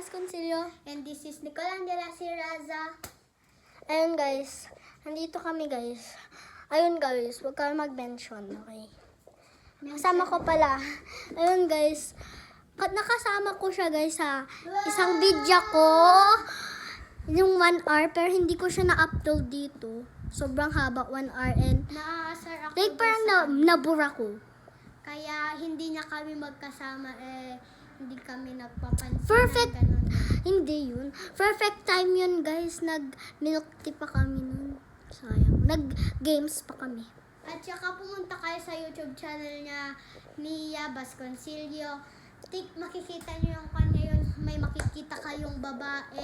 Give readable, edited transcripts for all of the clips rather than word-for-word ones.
Vasconcelio. And this is Nicolangela Siraza. Ayun guys, nandito kami guys. Ayun guys, huwag kayo mag-mention, okay? Kasama ko pala. Ayun guys, nakasama ko siya guys sa isang video ko. Yung 1 hour, pero hindi ko siya na-upload dito. Sobrang haba, 1 hour and Naasar ako. like parang nabura ko. Kaya hindi niya kami magkasama hindi kami nagpapansin. Perfect. Na ganun. Hindi yun. Perfect time yun guys. Nag-milk tea pa kami nun. Sayang. Nag-games pa kami. At saka pumunta kayo sa YouTube channel niya, Nia Vasconcelio. Makikita niyo yung kanya yun. May makikita kayong babae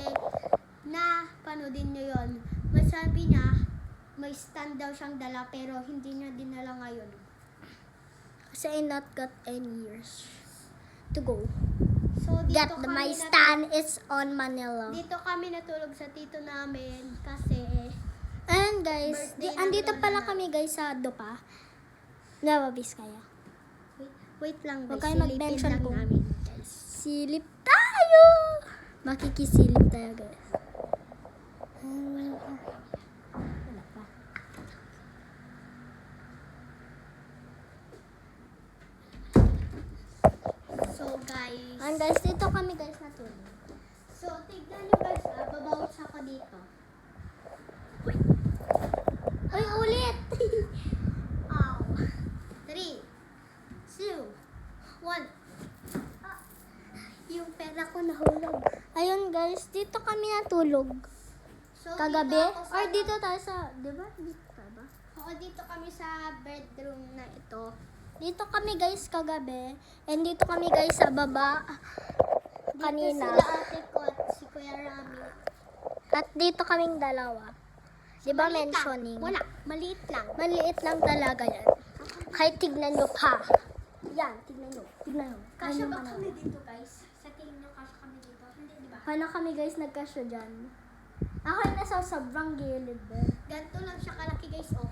na panoodin niyo yun. Masabi niya, may stand daw siyang dala pero hindi niya dinala ngayon. Kasi I not got any years to go. So dito Get my stand is on Manila. Dito kami natulog sa tito namin kasi And guys, Birthday ng andito lola pala na. kami guys sa Dopa. Nueva Vizcaya. wait lang Huwag guys, kayo silipin mag-mention lang kung- namin guys. Silip tayo! Makikisilip tayo guys. Wala pa. So guys, And guys, dito kami guys natulog. so tignan nyo guys, babawis ako dito. Uy, ulit! Ow. 3, 2, 1. Yung pera ko nahulog. Ayun guys, dito kami natulog. So, Kagabi? dito ako sa- Or dito tayo sa, di ba? Dito ba? Oo, dito kami sa bedroom na ito. Dito kami guys kagabi. And dito kami guys sa baba. Dito Kanina. sila ate ko at si Kuya Rami. At dito kaming dalawa. Di ba Maliit lang. mentioning? Wala, maliit lang. Maliit lang talaga yan. Kahit tignan nyo pa. Yan, tignan nyo. Tignan nyo. Kasya Ayun ba naman kami ako. dito guys? Sa tingin nyo kasya kami dito? Hindi, di ba? Paano kami guys nagkasya dyan? Ako yung nasa sobrang gilid eh. Ganito lang siya kalaki guys, oh.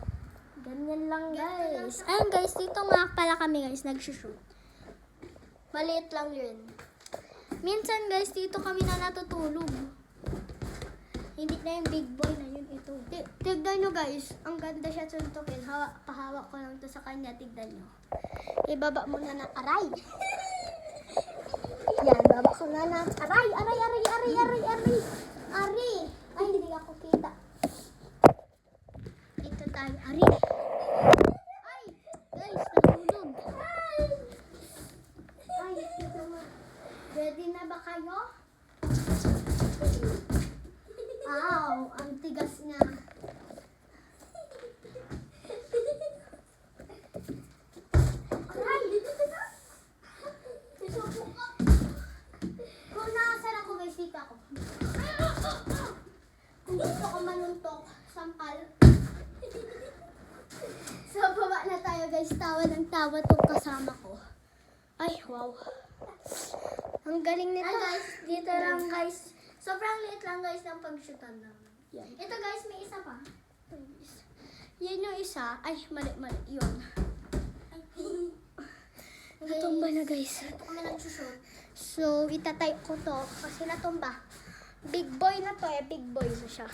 Ganyan lang Ganito lang guys. siya. Ayun guys, dito nga pala kami guys nagsushoot. Maliit lang yun. Minsan guys, dito kami na natutulog. Hindi na yung big boy na yun ito. Tignan nyo guys, ang ganda siya suntukin. Pahawak ko lang to sa kanya, tignan nyo. Ibaba mo na ng aray. Yan, baba ko na na. Aray, aray, aray, aray, aray, aray. Aray. Ay, hindi ako kita. Dito tayo, aray. Ay, guys, nahulog. Ay, dito mo. Ready na ba kayo? Ow, ang tigas niya. Aray! Kung nakasara ko guys, dito ako. Kung gusto ko manuntok, sampal. So, baba na tayo guys. Tawa ng tawa tong kasama ko. Ay, wow. Ang galing nito. Ay guys, dito lang guys. Sobrang liit lang guys ng pag-shootan namin. Yan. Ito guys, may isa pa. Yan yung isa. Ay, mali, yun. Natumba na guys. Dito kami nagsushoot. So, itatay ko to kasi natumba. Big boy na to big boy na siya.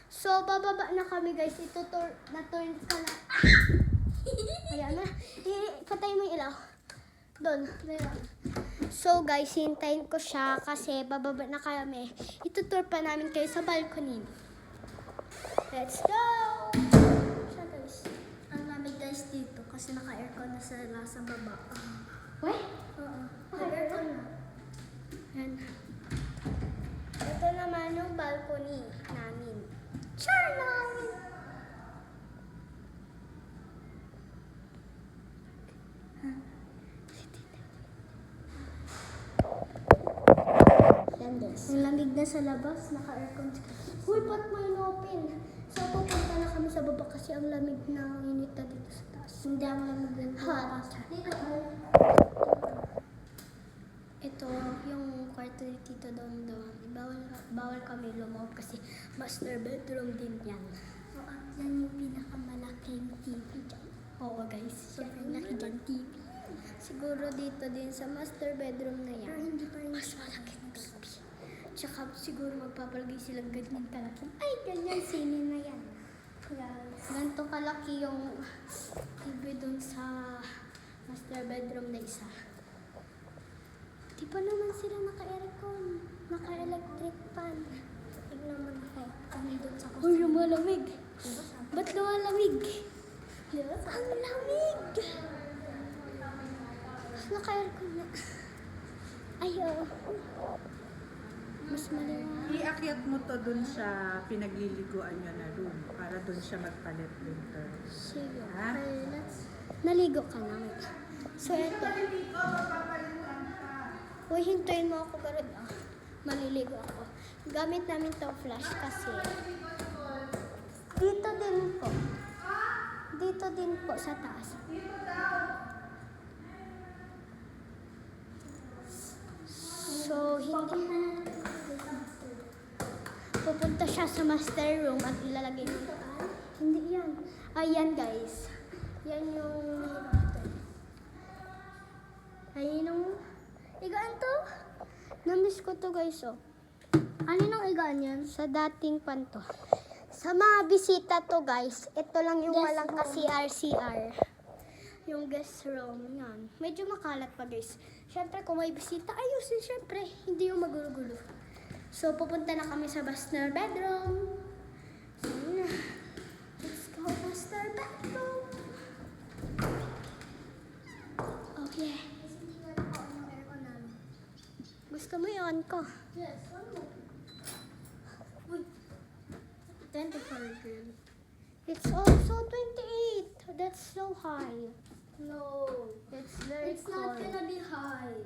So, bababa na kami guys. Na-turn ka na. Ayan na. Patay mo yung ilaw. Doon. So guys, hintayin ko siya kasi bababa na kami. Itutour pa namin kayo sa balcony. Let's go! Siya guys. Ang lamig guys dito kasi naka-aircon na sila sa baba. Wait! Oo. Naka-aircon na. Yan. Ito naman yung balcony namin. Char namin! Yan guys. Ang lamig na sa labas, naka-aircon. Uy, ba't mo in-open? So, pupunta na kami sa baba kasi ang lamig na init na dito sa taas. Hindi ang lamig din. Hot. Ito, yung kwarto ni Tito Don Don. Bawal kami lumoob kasi master bedroom din yan. Oo, yan yung pinakamalaking TV dyan. Oo guys, sobrang laki dyan TV. Siguro dito din sa master bedroom na Pero yan. hindi pa rin Mas malaking TV. Tsaka siguro magpapalagay silang ganyan kalaki. Ay, ganyan, sinin na yan. Ganito kalaki yung TV dun sa master bedroom na isa. Di pa naman sila naka-aircon, naka-electric fan. Tignan mo na kayo. Kami dun sa kusina. Uy, lumalamig. Ba't lumalamig? Ang lamig! Naka-aircon na. Ay, oo. Mas maliwanag. Iakyat mo to dun sa pinagliliguan nyo na room para dun siya magpalit winter. Sige. Ha? Okay, naligo ka na. So, eto. Uy, hintayin mo ako garod. Maliligo ako. Gamit namin tong flash kasi dito din po. Dito din po sa taas. So, hindi pupunta siya sa master room at ilalagay mo. Hindi yan. Ayan guys. Yan yung ayun yung igaan to. Namiss ko to guys oh. Ano nang igaan yan? Sa dating panto. Sa mga bisita to guys, ito lang yung Guest walang room. ka-CR. Yung guest room, yan. Medyo makalat pa guys. Siyempre kung may bisita, ayusin siyempre. Hindi yung magulo-gulo. So pupunta na kami sa master bedroom. So yun na. Let's go master bedroom. Okay. Gusto mo i-on ko? Yes, ano? Uy. 24 girl. It's also 28. That's so high. No. It's very It's cold. not gonna be high.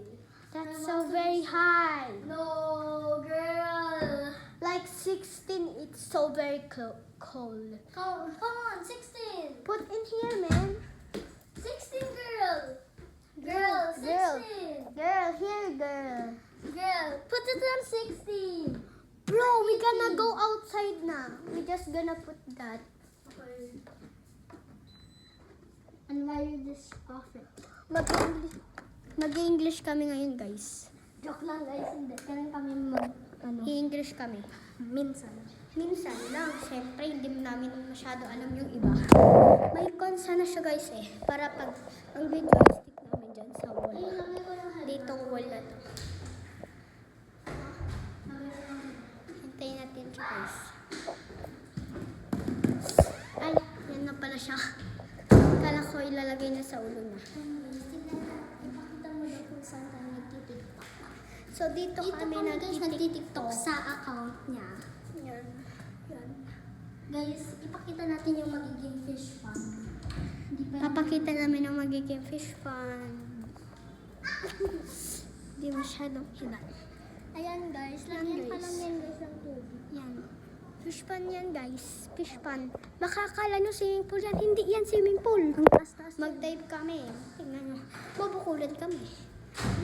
That's so very high. No, girl. Like 16, it's so very cold. Come on, 16. Put in here, man. 16, girl. Girl, 16. Girl, here, girl. Girl, put it on 16. Bro, we gonna go outside na. We just gonna put that. Okay. And wear this outfit. Mag-English kami ngayon, guys. Joke lang guys, hindi. Kailan kami ano? I-English kami. Minsan. Minsan lang. Siyempre, hindi namin masyado alam yung iba. May konsa na siya, guys, eh. Para pag ang video, stick namin dyan sa wall. Ay, lagay ko yung headphone. Ditong wall na to. Hintayin natin siya, guys. Ay, yan na pala siya. Kala ko ilalagay na sa ulo na. Ipakita mo daw kung saan tayo nagtitiktok. So, dito kami guys nagtitiktok sa account niya. Yan. Yan. Guys, ipakita natin yung magiging fish pond. Hindi pa Papakita namin ang magiging fish pond. Hindi masyadong hina. Ayan guys, Yan, lagyan pa guys. lang yan guys ng tubig. Yan. Fish pond yan, guys. Fish pond. Baka akala nyo swimming pool yan. Hindi yan swimming pool. Ang taas-taas. Mag-dive kami. Tingnan nyo. Mabukulan kami.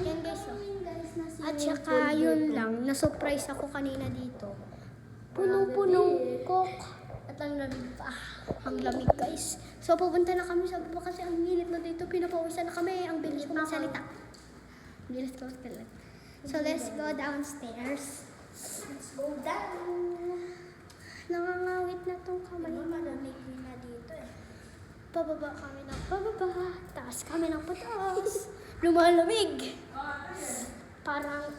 Yan, guys. Oh. Guys, na At swimming saka pool yun dito. lang. Na-surprise ako kanina dito. Puno-punong coke. At ang lamig pa. Ang lamig, guys. So, pupunta na kami sa baba kasi ang init na dito. Pinapawisan na kami. Ang bilis ko magsalita. Bilis ko magsalita. So, let's go downstairs. Let's go down. Nangangawit na tong kamay. Malamig din na dito eh. Pababa kami ng pababa. Taas kami ng pataas. Lumalamig. Parang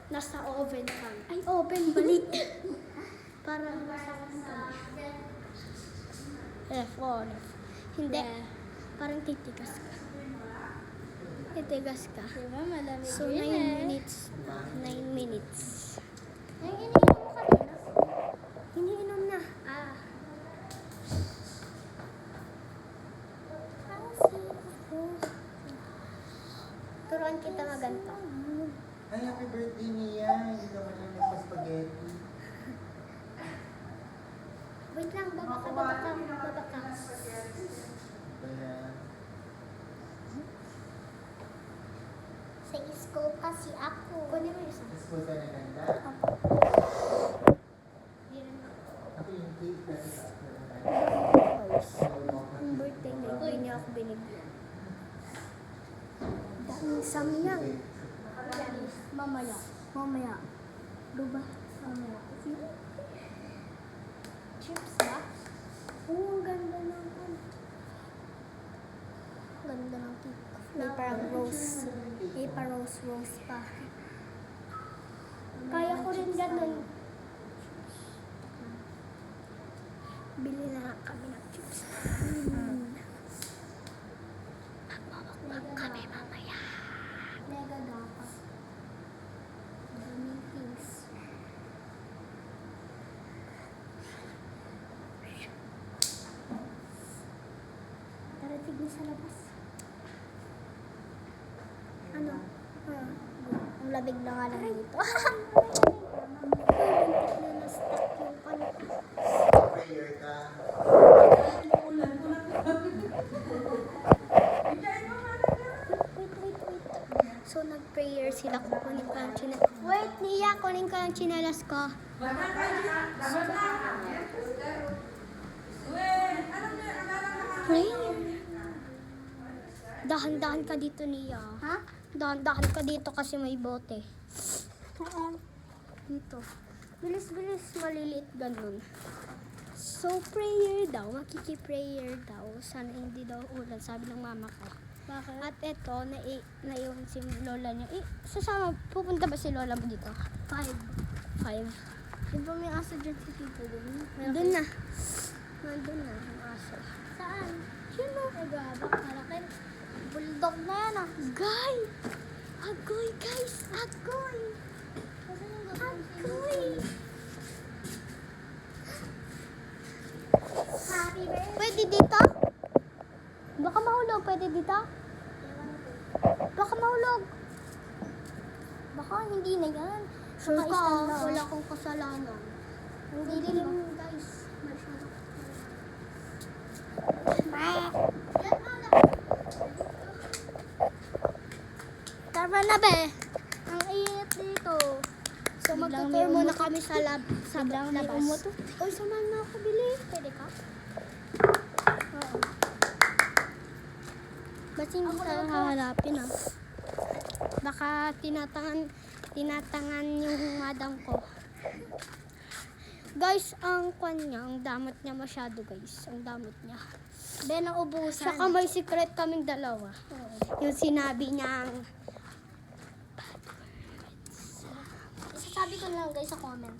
nasa oven kami. Ay, oven, bali. Parang nasa oven kami. Ref. Hindi. Parang titigas ka. Titigas ka. Diba malamig So, 9 yun eh. minutes. 9 minutes. Yung iniinom mo kanina. Iniinom na. Turuan kita maganto. Ay, happy birthday niya. Hindi naman yung nagpa-spaghetti. Wait lang, baba ka, baba ka, baba ka. Kaya, Sa school kasi ako. Kunin mo yung isa. school ka na ganda. Hindi rin ako. Ako yung cake kasi sa after na Guys, yung birthday niya, hindi niya ako binigyan. Daming samyang. Mamaya. Mamaya. Diba? Chips ba? Oo, ang ganda ng Ganda ng cake. May parang rose. May parang rose pa. Kaya ko rin ganun. Bili na lang kami ng chips. Kami mamaya. Mega dapat. Daming things. Tara, tignan sa labas. Ano? Ang labig na nga lang dito. Na na-stuck yung Prayer ka. So, nag-prayer sila. Kukunin ko ang chinelas. Wait, Nia, kunin ko ang chinelas ko. Prayer. Dahan-dahan ka dito, Nia. Ha? Dahan-dahan ka dito kasi may bote. Dito. Bilis-bilis, maliliit ganun. So, prayer daw. Makiki-prayer daw. Sana hindi daw ulan, sabi ng mama ko. Bakit? At eto, naiwan si lola niya. Sasama, pupunta ba si lola mo dito? 5. 5. Di ba may aso dyan si Tito dun? Nandun na. Nandun na ang aso. Saan? Yun o. Ay, gabak. Malaki. Bulldog na yan ah. Guy! Agoy, guys! Agoy! Agoy! Happy birthday. Pwede dito? Baka mahulog. Pwede dito? Baka mahulog. Baka hindi na yan. Sure ka, Naka-stand na. wala akong kasalanan. Hindi Hindi din din guys. Masyado. Tara na be. Ang init dito. So Biglang magtutur may muna umutot. kami sa Biglang may labas. umutot. Uy, samahan mo ako bili. Pwede ka? Oo. Ba't hindi tayo haharapin ah? Baka tinatangan yung madam ko. Guys, ang kwan niya, ang damot niya masyado guys. Ang damot niya. Ben, naubusan. Saka may secret kaming dalawa. Yung sinabi niyang Isasabi ko na lang guys sa comment.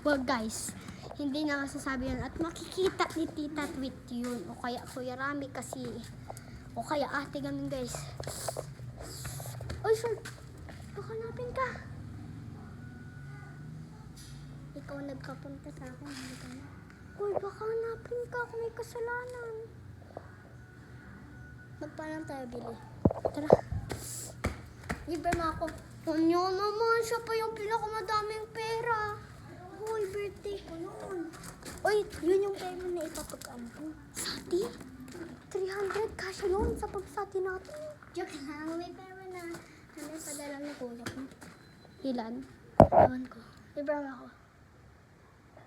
wag guys, hindi na masasabi yun. At makikita ni Tita Tweet yun. O kaya Kuya Rami kasi. O kaya ate ganun guys. Uy, sir. Baka hanapin ka. Ikaw nagkapunta sa akin. Hindi ka na. Uy, baka hanapin ka kung may kasalanan. Magpalang tayo bili. Tara. Libre mo ako. Ano naman, siya pa yung pinakamadaming pera. Uy, birthday ko noon. Uy, Yun yung pera na ipapag-ano ko. sati? 300 kasya yun sa pagsati natin. Joke lang, may pera na. Ano, padala ni kuya ko. Ilan? Ewan ko. Libre mo ako.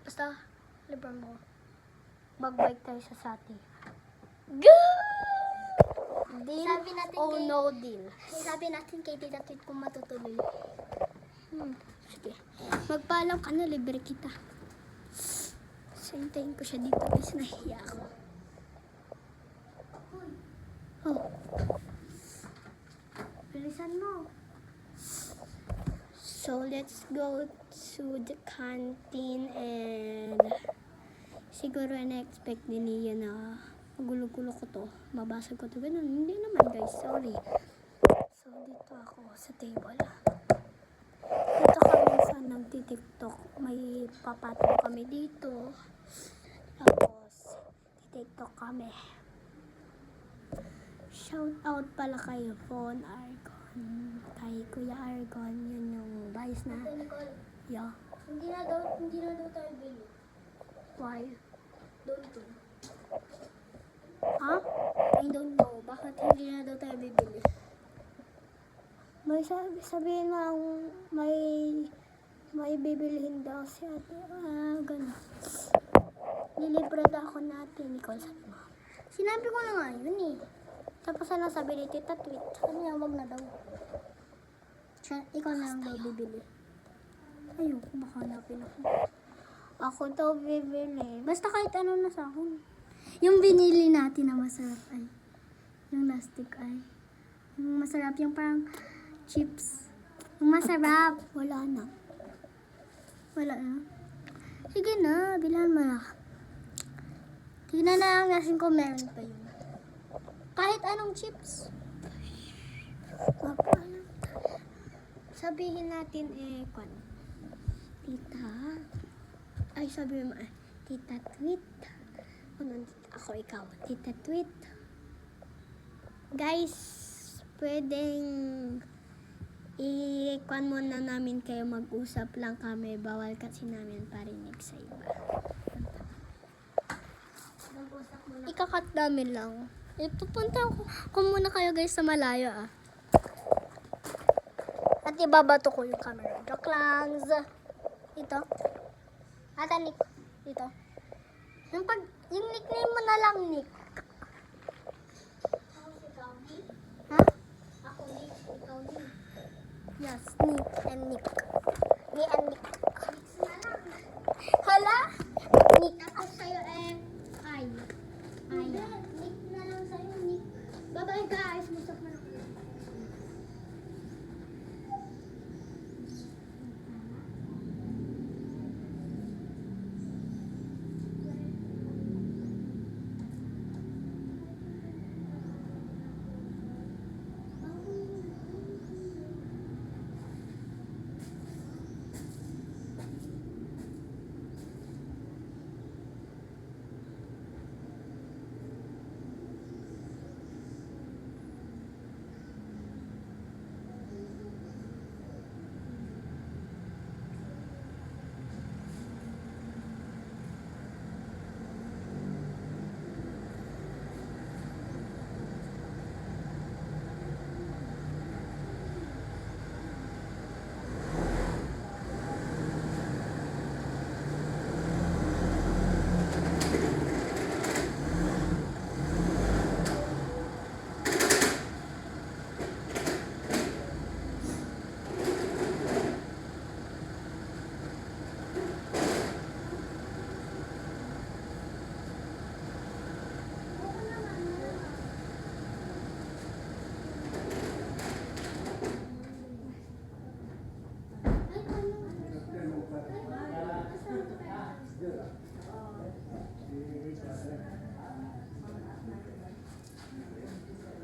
Basta, libre mo ako. Magbike tayo sa sati. Deal Sabi natin o kay- no deal? Sabi natin kay Tita Tweet kung matutuloy. Sige. Magpaalam ka na, libre kita. So, hintayin ko siya dito kasi nahiya ako. Oh. Bilisan mo. So, let's go to the canteen and siguro na-expect din niya na magulo-gulo ko to. Mabasag ko to. Ganun. Hindi naman guys. Sorry. So, dito ako sa table. Dito kami sa nagtitiktok. May papatong kami dito. Tapos, titiktok kami. Shout out pala kay Von Argon. Kay Kuya Argon. Yun yung guys na. Nicole, Yeah. hindi na daw tayo bili. Why? Don't do. Ha? I don't know. Bakit hindi na daw tayo bibili? May sabihin mo lang may bibilihin daw si ate. Gano'n. Nilibre daw ako natin. Nicole, sabi mo. Sinabi ko na nga yun eh. Tapos ano sabi ni Tita Tweet? Sabi niya, wag na daw. Ikaw na lang daw bibili. Ayoko, baka hanapin ako. Ako to bibili. Basta kahit ano na sa akin. Yung binili natin na masarap ay. Yung lastik ay. Yung masarap, yung parang chips. Yung masarap. Wala na. Wala na. Sige na, bilhan mo na. Tingnan na lang natin kung meron pa yun. Kahit anong chips. Sabihin natin kwan. Tita. Ay, sabihin mo Tita Tweet. Ako ikaw. Tita Tweet. Guys, pwedeng i-kwan muna namin kayo, mag-usap lang kami. Bawal kasi namin parinig sa iba. Mag-usap muna. Ikakat namin lang. Pupunta ko muna kayo guys sa malayo At ibabato ko yung camera. Joke lang. Ito. Ata Nick. Dito. Yung nickname mo na lang, Nick. Ako si Gabi. Ha? Ako Nick. Ikaw Nick. Yes, Nick and Nick. Me and Nick. Mix na lang. Hala? Nick. Tapos sa'yo Ay. Aya. Nick na lang sa'yo, Nick. Bye-bye guys. Musap na ako.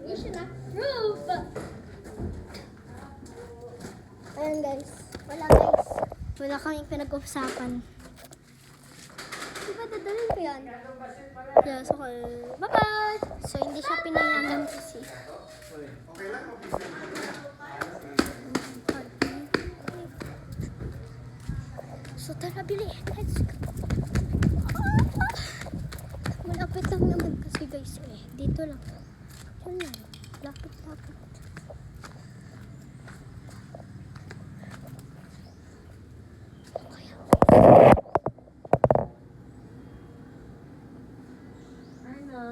Mission approved! Ayan guys. Wala guys. Wala kaming pinag-usapan. Diba dadalhin ko yan? Yes, okay. Bye-bye! So, hindi siya pinayagan kasi. So, tara, bili. Let's go. Malapit lang naman kasi guys Dito lang. Yan lang. Lapit-lapit. Ano?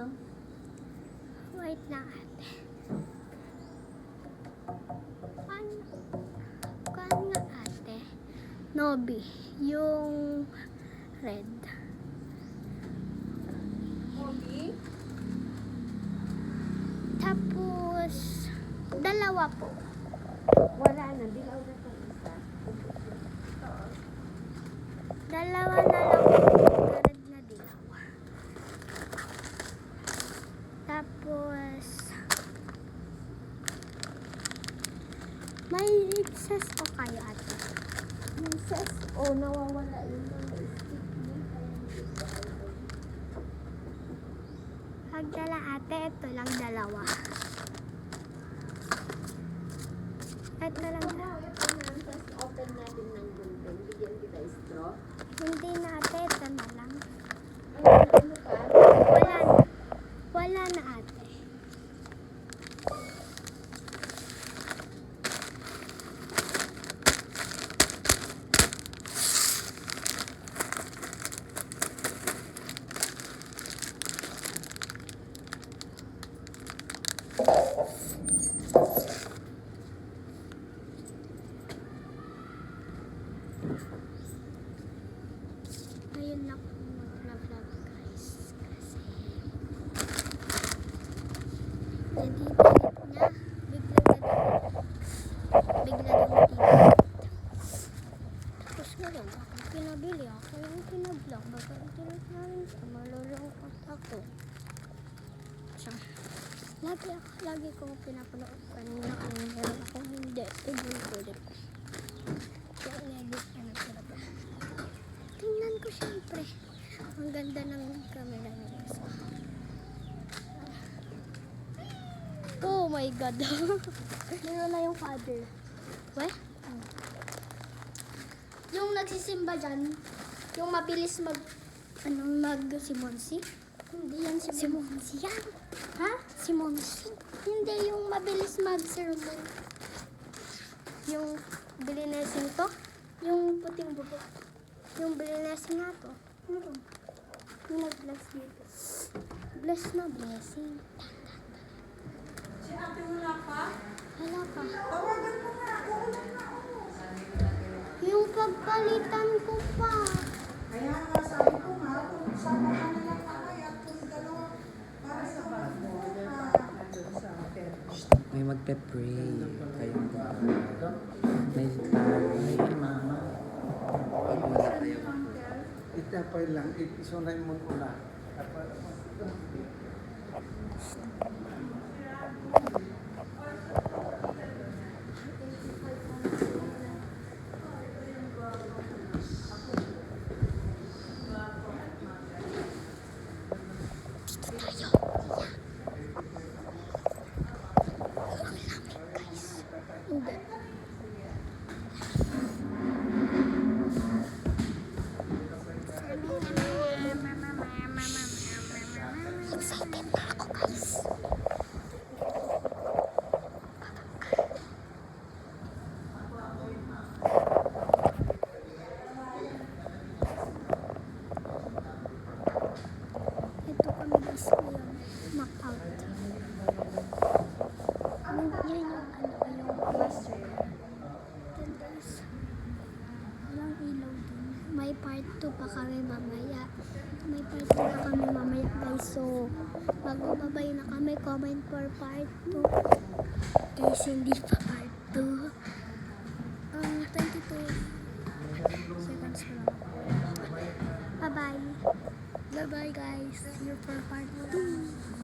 Wait na ate. Kuan nga ate. Nobi. Yung red. Hobby? Tapos, dalawa po. Wala na. Dilaw na itong isa. Dalawa na lang po. Red na dilaw. Tapos, may excess o kayo ate? Yung ses, nawawala yung mga stick niya. Pagdala ate, ito lang dalawa. Ito lang dalawa. Ito na, tapos open natin ng gunting. Bigyan kita straw. Hindi na ate, ito na lang. Ano pa? Wala na. Wala na ate. Ayun lang ako mag-vlog guys. Kasi edit niya. Bigla daw edit. Tapos nga lang ako pinabili. Ako yung pinablog. Baka internet na rin siya. Malulungkot ako. So, lagi ko pinapanood. Kanina kung meron ako hindi. Ulit. Kaya in-edit niya na talaga. Tingnan ko syempre. Ang ganda ng camera niya. Oh my God. Meron na yung father. What? Yung nagsisimba dyan, yung mabilis si Monsi? Hindi yan Si Monsi yan. Ha? Si Monsi. Hindi, yung mabilis mag-sermon. Yung bilinesing to? Yung puting bubok. Yung bilinesing nga to. Yung nag-bless dito. Bless na blessing. Si ate wala pa? Wala pa. Tawagan mo nga. Uulan na ako. Yung pagpalitan ko pa. Kaya nga sabi ko nga, kung sama ka na lang kamay at kung dalawa, para sa bago sa hotel. May magpe-pray. Kayo ba? May taray. Mama. Pag wala kayo. Itapay lang. Isunay mo ko na. Hindi. Excited na ako guys. Ito kami guys ngayon. Knockout. Yan yung yung master. Then guys, walang ilaw dun. May part 2 pa kami mamaya. May part 2 pa kami mamaya guys. So, magbababay na kami. Comment for part 2. Guys, hindi pa part 2. 22 seconds pa lang. Bye-bye. Bye-bye guys. See you for part 2.